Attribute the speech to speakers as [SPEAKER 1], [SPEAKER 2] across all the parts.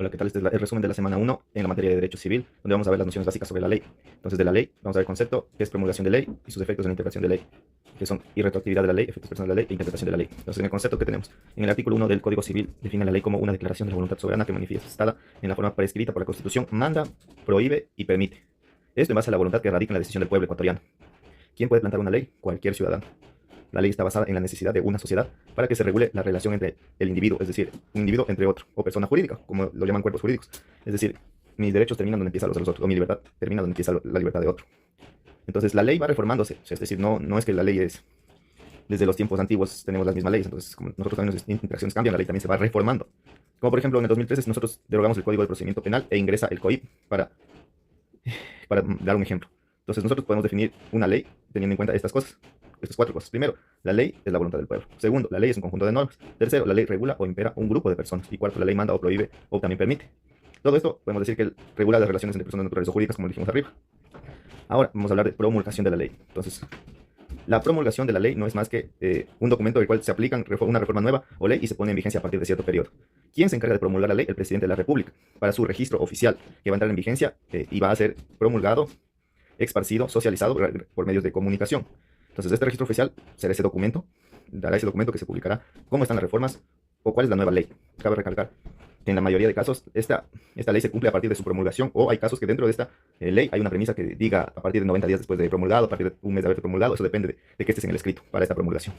[SPEAKER 1] Hola, ¿qué tal? Este es el resumen de la semana 1 en la materia de Derecho Civil, donde vamos a ver las nociones básicas sobre la ley. Entonces, de la ley, vamos a ver el concepto, que es promulgación de ley, y sus efectos en la interpretación de ley, que son irretroactividad de la ley, efectos personales de la ley e interpretación de la ley. Entonces, en el concepto que tenemos, en el artículo 1 del Código Civil, define la ley como una declaración de la voluntad soberana que manifestada en la forma prescrita por la Constitución, manda, prohíbe y permite. Esto en base a la voluntad que radica en la decisión del pueblo ecuatoriano. ¿Quién puede plantar una ley? Cualquier ciudadano. La ley está basada en la necesidad de una sociedad para que se regule la relación entre el individuo, es decir, un individuo entre otro, o persona jurídica, como lo llaman cuerpos jurídicos. Es decir, mis derechos terminan donde empiezan los de los otros, o mi libertad termina donde empieza la libertad de otro. Entonces, la ley va reformándose, es decir, no es que la ley es, desde los tiempos antiguos tenemos las mismas leyes, entonces, como nosotros también nuestras interacciones cambian, la ley también se va reformando. Como por ejemplo, en el 2013 nosotros derogamos el Código de Procedimiento Penal e ingresa el COIP para dar un ejemplo. Entonces, nosotros podemos definir una ley teniendo en cuenta estas cosas. Estas cuatro cosas. Primero, la ley es la voluntad del pueblo. Segundo, la ley es un conjunto de normas. Tercero, la ley regula o impera un grupo de personas. Y cuarto, la ley manda o prohíbe o también permite. Todo esto podemos decir que regula las relaciones entre personas naturales o jurídicas, como dijimos arriba. Ahora vamos a hablar de promulgación de la ley. Entonces, la promulgación de la ley no es más que un documento del cual se aplica una reforma nueva o ley y se pone en vigencia a partir de cierto periodo. ¿Quién se encarga de promulgar la ley? El presidente de la República, para su registro oficial, que va a entrar en vigencia y va a ser promulgado, esparcido, socializado por medios de comunicación. Entonces, este registro oficial será ese documento, dará ese documento que se publicará cómo están las reformas o cuál es la nueva ley. Cabe recalcar que en la mayoría de casos esta ley se cumple a partir de su promulgación, o hay casos que dentro de esta ley hay una premisa que diga a partir de 90 días después de promulgado, a partir de un mes de haber promulgado. Eso depende de que estés en el escrito para esta promulgación.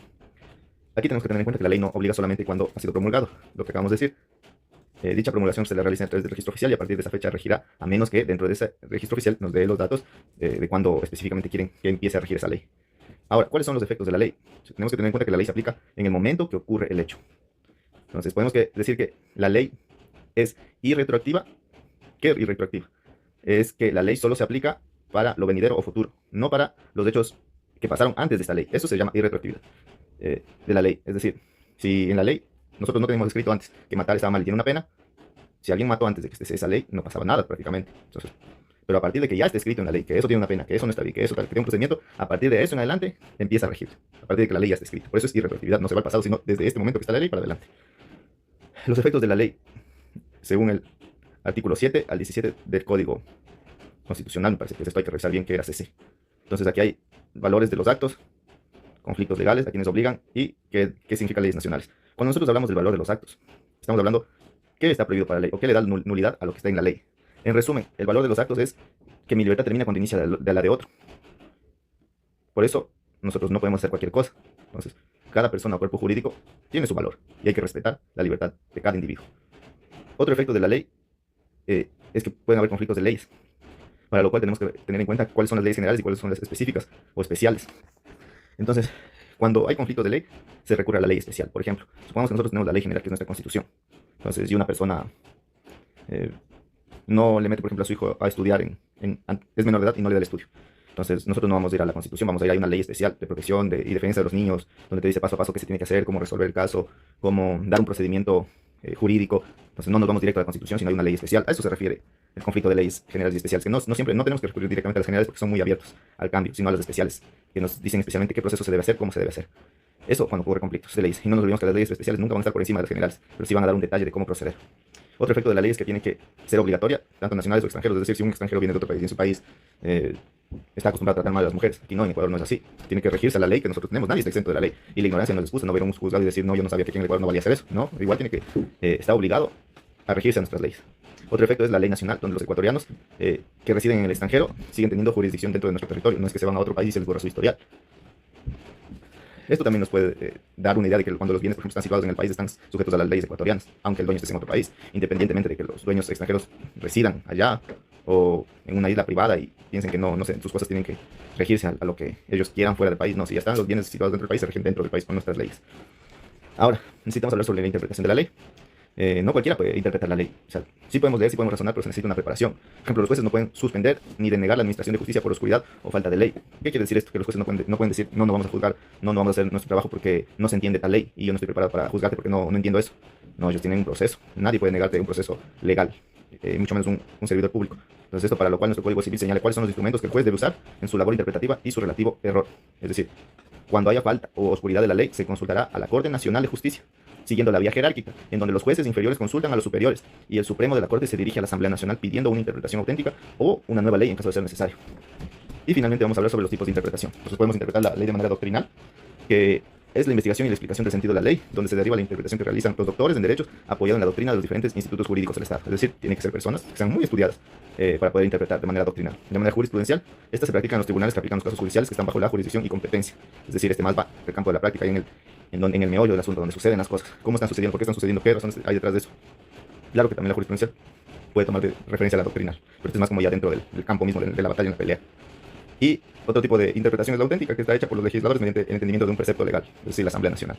[SPEAKER 1] Aquí tenemos que tener en cuenta que la ley no obliga solamente cuando ha sido promulgado, lo que acabamos de decir. Dicha promulgación se la realiza a través del registro oficial y a partir de esa fecha regirá, a menos que dentro de ese registro oficial nos dé los datos de cuándo específicamente quieren que empiece a regir esa ley. Ahora, ¿cuáles son los efectos de la ley? Tenemos que tener en cuenta que la ley se aplica en el momento que ocurre el hecho. Entonces, podemos decir que la ley es irretroactiva. ¿Qué es irretroactiva? Es que la ley solo se aplica para lo venidero o futuro, no para los hechos que pasaron antes de esta ley. Eso se llama irretroactividad de la ley. Es decir, si en la ley nosotros no tenemos escrito antes que matar estaba mal y tiene una pena, si alguien mató antes de que esté esa ley, no pasaba nada prácticamente. Entonces, pero a partir de que ya esté escrito en la ley, que eso tiene una pena, que eso no está bien, que eso tal, que tiene un procedimiento, a partir de eso en adelante empieza a regir. A partir de que la ley ya esté escrita. Por eso es irretroactividad, no se va al pasado, sino desde este momento que está la ley para adelante. Los efectos de la ley, según el artículo 7 al 17 del Código Constitucional, me parece que esto hay que revisar bien qué era CC. Entonces aquí hay valores de los actos, conflictos legales, a quienes obligan y qué significa leyes nacionales. Cuando nosotros hablamos del valor de los actos, estamos hablando qué está prohibido para la ley o qué le da nulidad a lo que está en la ley. En resumen, el valor de los actos es que mi libertad termina cuando inicia de la de otro. Por eso, nosotros no podemos hacer cualquier cosa. Entonces, cada persona o cuerpo jurídico tiene su valor y hay que respetar la libertad de cada individuo. Otro efecto de la ley es que pueden haber conflictos de leyes, para lo cual tenemos que tener en cuenta cuáles son las leyes generales y cuáles son las específicas o especiales. Entonces, cuando hay conflictos de ley, se recurre a la ley especial. Por ejemplo, supongamos que nosotros tenemos la ley general, que es nuestra constitución. Entonces, si una persona eh, no le mete, por ejemplo, a su hijo a estudiar, es menor de edad y no le da el estudio. Entonces, nosotros no vamos a ir a la Constitución, vamos a ir a una ley especial de protección y defensa de los niños, donde te dice paso a paso qué se tiene que hacer, cómo resolver el caso, cómo dar un procedimiento jurídico. Entonces, no nos vamos directo a la Constitución, sino hay una ley especial. A eso se refiere el conflicto de leyes generales y especiales, que no siempre, no tenemos que recurrir directamente a las generales porque son muy abiertos al cambio, sino a las especiales, que nos dicen especialmente qué proceso se debe hacer, cómo se debe hacer. Eso cuando ocurre conflictos de leyes. Y no nos olvidemos que las leyes especiales nunca van a estar por encima de las generales, pero sí van a dar un detalle de cómo proceder. Otro efecto de la ley es que tiene que ser obligatoria, tanto nacionales o extranjeros. Es decir, si un extranjero viene de otro país y en su país está acostumbrado a tratar mal a las mujeres, aquí no, en Ecuador no es así. Tiene que regirse a la ley que nosotros tenemos. Nadie está exento de la ley. Y la ignorancia no es excusa. No ver a un juzgado y decir, no, yo no sabía que aquí en Ecuador no valía hacer eso. No, igual tiene que estar obligado a regirse a nuestras leyes. Otro efecto es la ley nacional, donde los ecuatorianos que residen en el extranjero siguen teniendo jurisdicción dentro de nuestro territorio. No es que se van a otro país y se les borra su historial. Esto también nos puede dar una idea de que cuando los bienes, por ejemplo, están situados en el país, están sujetos a las leyes ecuatorianas, aunque el dueño esté en otro país, independientemente de que los dueños extranjeros residan allá o en una isla privada y piensen que no sé, sus cosas tienen que regirse a lo que ellos quieran fuera del país. No, si ya están los bienes situados dentro del país, se rigen dentro del país con nuestras leyes. Ahora, necesitamos hablar sobre la interpretación de la ley. No cualquiera puede interpretar la ley. O sea, sí podemos leer, sí podemos razonar, pero se necesita una preparación. Por ejemplo, los jueces no pueden suspender ni denegar la administración de justicia por oscuridad o falta de ley. ¿Qué quiere decir esto? Que los jueces no pueden decir, no vamos a juzgar, no vamos a hacer nuestro trabajo porque no se entiende tal ley y yo no estoy preparado para juzgarte porque no entiendo eso. No, ellos tienen un proceso. Nadie puede negarte un proceso legal, mucho menos un servidor público. Entonces, esto para lo cual nuestro Código Civil señala cuáles son los instrumentos que el juez debe usar en su labor interpretativa y su relativo error. Es decir, cuando haya falta o oscuridad de la ley, se consultará a la Corte Nacional de Justicia siguiendo la vía jerárquica, en donde los jueces inferiores consultan a los superiores y el Supremo de la Corte se dirige a la Asamblea Nacional pidiendo una interpretación auténtica o una nueva ley en caso de ser necesario. Y finalmente vamos a hablar sobre los tipos de interpretación. Nosotros podemos interpretar la ley de manera doctrinal, que es la investigación y la explicación del sentido de la ley, donde se deriva la interpretación que realizan los doctores en derecho apoyado en la doctrina de los diferentes institutos jurídicos del Estado. Es decir, tienen que ser personas que sean muy estudiadas para poder interpretar de manera doctrinal. De manera jurisprudencial, esta se practica en los tribunales que aplican los casos judiciales que están bajo la jurisdicción y competencia. Es decir, más va el campo de la práctica y en el meollo del asunto, donde suceden las cosas. ¿Cómo están sucediendo? ¿Por qué están sucediendo? ¿Qué razones hay detrás de eso? Claro que también la jurisprudencial puede tomar de referencia a la doctrinal, pero esto es más como ya dentro del campo mismo de la batalla en la pelea. Y otro tipo de interpretación es la auténtica, que está hecha por los legisladores mediante el entendimiento de un precepto legal, es decir, la Asamblea Nacional.